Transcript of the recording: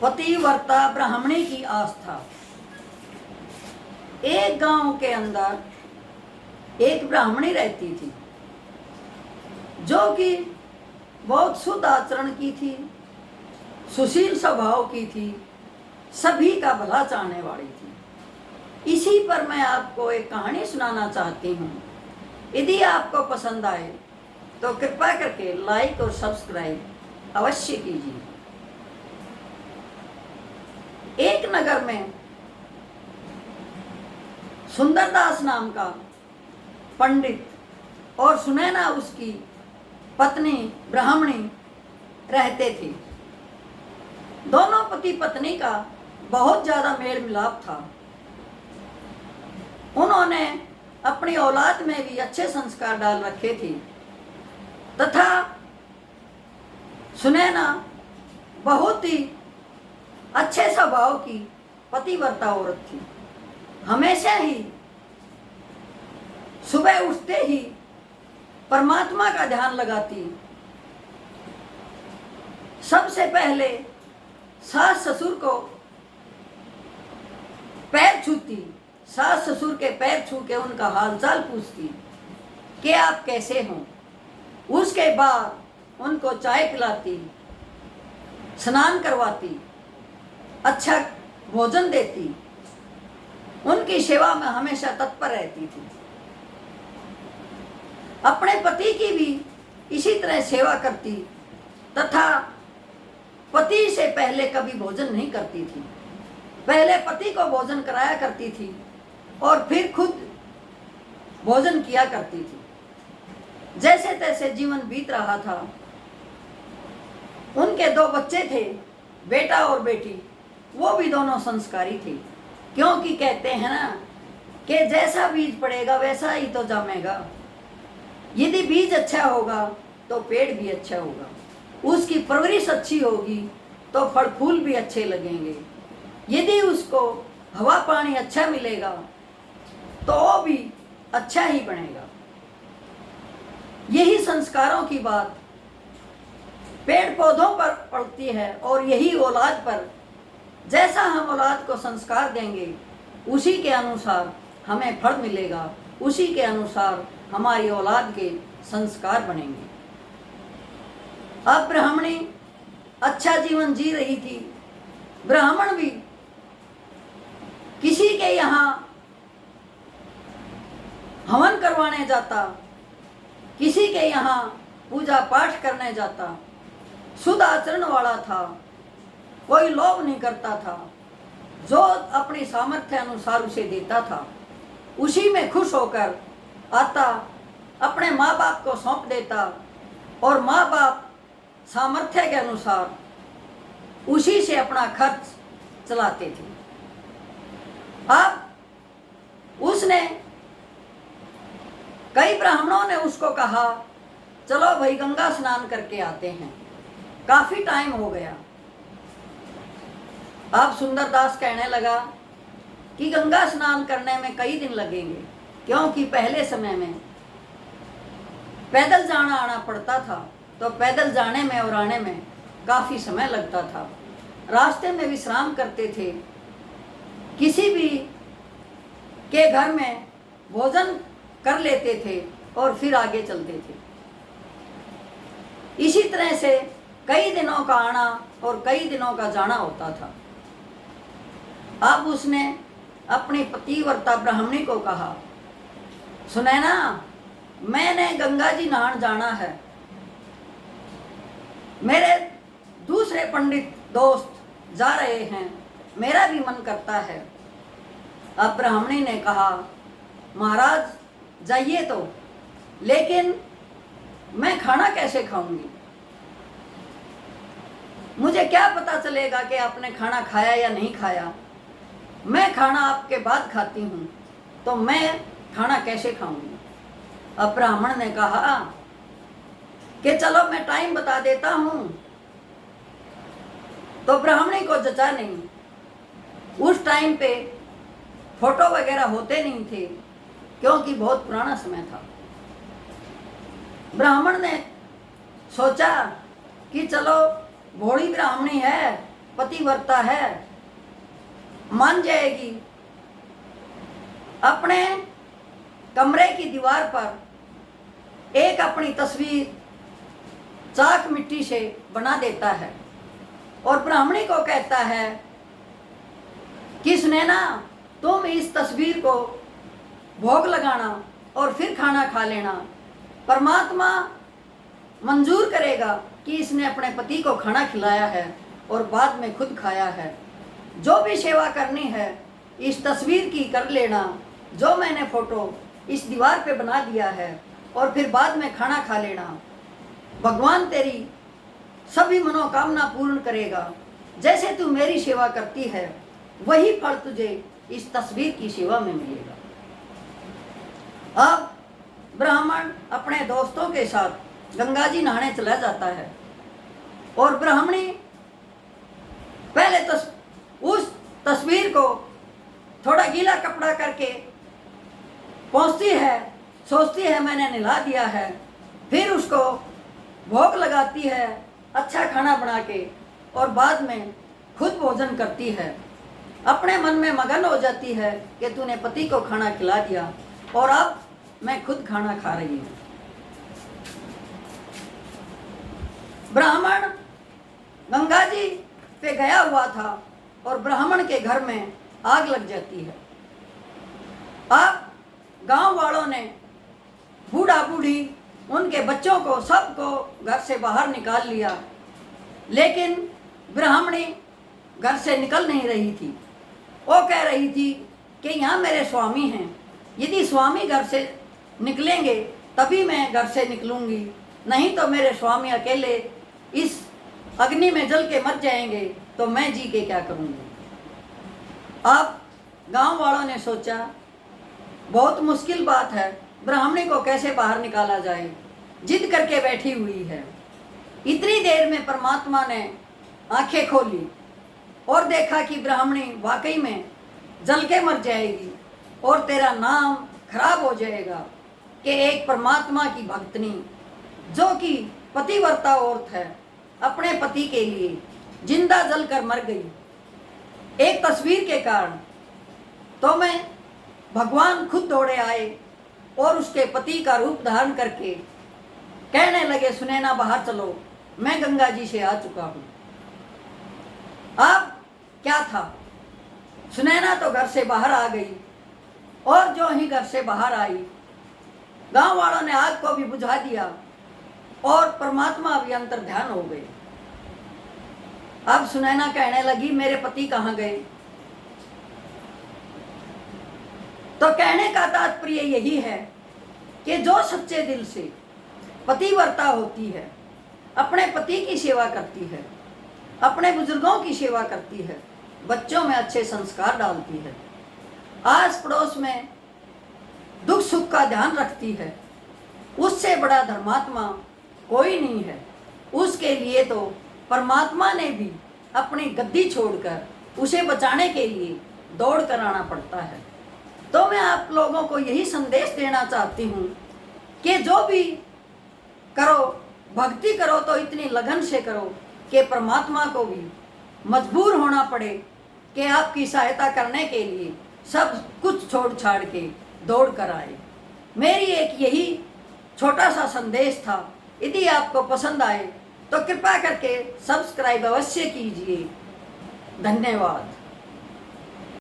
पतिव्रता ब्राह्मणी की आस्था। एक गांव के अंदर एक ब्राह्मणी रहती थी जो कि बहुत शुद्ध आचरण की थी, सुशील स्वभाव की थी, सभी का भला चाहने वाली थी। इसी पर मैं आपको एक कहानी सुनाना चाहती हूँ। यदि आपको पसंद आए तो कृपया करके लाइक और सब्सक्राइब अवश्य कीजिए। एक नगर में सुंदरदास नाम का पंडित और सुनैना उसकी पत्नी ब्राह्मणी रहते थे। दोनों पति पत्नी का बहुत ज्यादा मेल मिलाप था। उन्होंने अपनी औलाद में भी अच्छे संस्कार डाल रखे थे तथा सुनैना बहुत ही अच्छे स्वभाव की पतिव्रता औरत थी। हमेशा ही सुबह उठते ही परमात्मा का ध्यान लगाती, सबसे पहले सास ससुर को पैर छूती, सास ससुर के पैर छू के उनका हालचाल पूछती कि आप कैसे हो। उसके बाद उनको चाय पिलाती, स्नान करवाती, अच्छा भोजन देती, उनकी सेवा में हमेशा तत्पर रहती थी। अपने पति की भी इसी तरह सेवा करती तथा पति से पहले कभी भोजन नहीं करती थी। पहले पति को भोजन कराया करती थी और फिर खुद भोजन किया करती थी। जैसे तैसे जीवन बीत रहा था। उनके दो बच्चे थे, बेटा और बेटी। वो भी दोनों संस्कारी थे, क्योंकि कहते हैं ना कि जैसा बीज पड़ेगा वैसा ही तो जमेगा। यदि बीज अच्छा होगा तो पेड़ भी अच्छा होगा, उसकी परवरिश अच्छी होगी तो फल फूल भी अच्छे लगेंगे। यदि उसको हवा पानी अच्छा मिलेगा तो वो भी अच्छा ही बनेगा। यही संस्कारों की बात पेड़ पौधों पर पड़ती है और यही औलाद पर। जैसा हम औलाद को संस्कार देंगे उसी के अनुसार हमें फल मिलेगा, उसी के अनुसार हमारी औलाद के संस्कार बनेंगे। अब ब्राह्मणी अच्छा जीवन जी रही थी। ब्राह्मण भी किसी के यहाँ हवन करवाने जाता, किसी के यहाँ पूजा पाठ करने जाता। शुद्ध आचरण वाला था, कोई लोभ नहीं करता था। जो अपनी सामर्थ्य अनुसार उसे देता था उसी में खुश होकर आता, अपने माँ बाप को सौंप देता और माँ बाप सामर्थ्य के अनुसार उसी से अपना खर्च चलाते थे। अब उसने कई ब्राह्मणों ने उसको कहा चलो भाई गंगा स्नान करके आते हैं, काफी टाइम हो गया। अब सुंदरदास कहने लगा कि गंगा स्नान करने में कई दिन लगेंगे, क्योंकि पहले समय में पैदल जाना आना पड़ता था, तो पैदल जाने में और आने में काफी समय लगता था। रास्ते में विश्राम करते थे, किसी भी के घर में भोजन कर लेते थे और फिर आगे चलते थे। इसी तरह से कई दिनों का आना और कई दिनों का जाना होता था। अब उसने अपनी पतिव्रता ब्राह्मणी को कहा, सुनैना, मैंने गंगा जी नहान जाना है, मेरे दूसरे पंडित दोस्त जा रहे हैं, मेरा भी मन करता है। अब ब्राह्मणी ने कहा, महाराज जाइए तो, लेकिन मैं खाना कैसे खाऊंगी? मुझे क्या पता चलेगा कि आपने खाना खाया या नहीं खाया? मैं खाना आपके बाद खाती हूँ, तो मैं खाना कैसे खाऊंगी? अब ब्राह्मण ने कहा कि चलो मैं टाइम बता देता हूँ। तो ब्राह्मणी को जचा नहीं। उस टाइम पे फोटो वगैरह होते नहीं थे, क्योंकि बहुत पुराना समय था। ब्राह्मण ने सोचा कि चलो भोली ब्राह्मणी है, पतिव्रता है मान जाएगी। अपने कमरे की दीवार पर एक अपनी तस्वीर चाक मिट्टी से बना देता है और ब्राह्मणी को कहता है कि सुनैना, तुम इस तस्वीर को भोग लगाना और फिर खाना खा लेना। परमात्मा मंजूर करेगा कि इसने अपने पति को खाना खिलाया है और बाद में खुद खाया है। जो भी सेवा करनी है इस तस्वीर की कर लेना, जो मैंने फोटो इस दीवार पे बना दिया है, और फिर बाद में खाना खा लेना। भगवान तेरी सभी मनोकामना पूर्ण करेगा। जैसे तू मेरी सेवा करती है वही फल तुझे इस तस्वीर की सेवा में मिलेगा। अब ब्राह्मण अपने दोस्तों के साथ गंगा जी नहाने चला जाता है और ब्राह्मणी पहले उस तस्वीर को थोड़ा गीला कपड़ा करके पहुँचती है, सोचती है मैंने नहला दिया है, फिर उसको भोग लगाती है अच्छा खाना बना के, और बाद में खुद भोजन करती है। अपने मन में मगन हो जाती है कि तूने पति को खाना खिला दिया और अब मैं खुद खाना खा रही हूँ। ब्राह्मण गंगा जी पे गया हुआ था और ब्राह्मण के घर में आग लग जाती है। अब गांव वालों ने बूढ़ा बूढ़ी उनके बच्चों को सबको घर से बाहर निकाल लिया, लेकिन ब्राह्मणी घर से निकल नहीं रही थी। वो कह रही थी कि यहाँ मेरे स्वामी हैं, यदि स्वामी घर से निकलेंगे तभी मैं घर से निकलूँगी, नहीं तो मेरे स्वामी अकेले इस अग्नि में जल के मर जाएंगे तो मैं जी के क्या करूँगी। अब गांव वालों ने सोचा बहुत मुश्किल बात है, ब्राह्मणी को कैसे बाहर निकाला जाए। जिद करके बैठी हुई है। इतनी देर में परमात्मा ने आंखें खोली और देखा कि ब्राह्मणी वाकई में जल के मर जाएगी और तेरा नाम खराब हो जाएगा कि एक परमात्मा की भक्तनी जो कि पतिव्रता औरत है अपने पति के लिए जिंदा जल कर मर गई एक तस्वीर के कारण। तो मैं भगवान खुद दौड़े आए और उसके पति का रूप धारण करके कहने लगे, सुनैना बाहर चलो, मैं गंगा जी से आ चुका हूँ। अब क्या था, सुनैना तो घर से बाहर आ गई और जो ही घर से बाहर आई गांव वालों ने आग को भी बुझा दिया और परमात्मा भी अंतर ध्यान हो गए। अब सुनैना कहने लगी मेरे पति कहाँ गए। तो कहने का तात्पर्य यही है कि जो सच्चे दिल से पतिव्रता होती है, अपने पति की सेवा करती है, अपने बुजुर्गों की सेवा करती है, बच्चों में अच्छे संस्कार डालती है, आस पड़ोस में दुख सुख का ध्यान रखती है, उससे बड़ा धर्मात्मा कोई नहीं है। उसके लिए तो परमात्मा ने भी अपनी गद्दी छोड़कर उसे बचाने के लिए दौड़ कर आना पड़ता है। तो मैं आप लोगों को यही संदेश देना चाहती हूँ कि जो भी करो, भक्ति करो तो इतनी लगन से करो कि परमात्मा को भी मजबूर होना पड़े कि आपकी सहायता करने के लिए सब कुछ छोड़ छाड़ के दौड़ कर आए। मेरी एक यही छोटा सा संदेश था। यदि आपको पसंद आए तो कृपया करके सब्सक्राइब अवश्य कीजिए। धन्यवाद।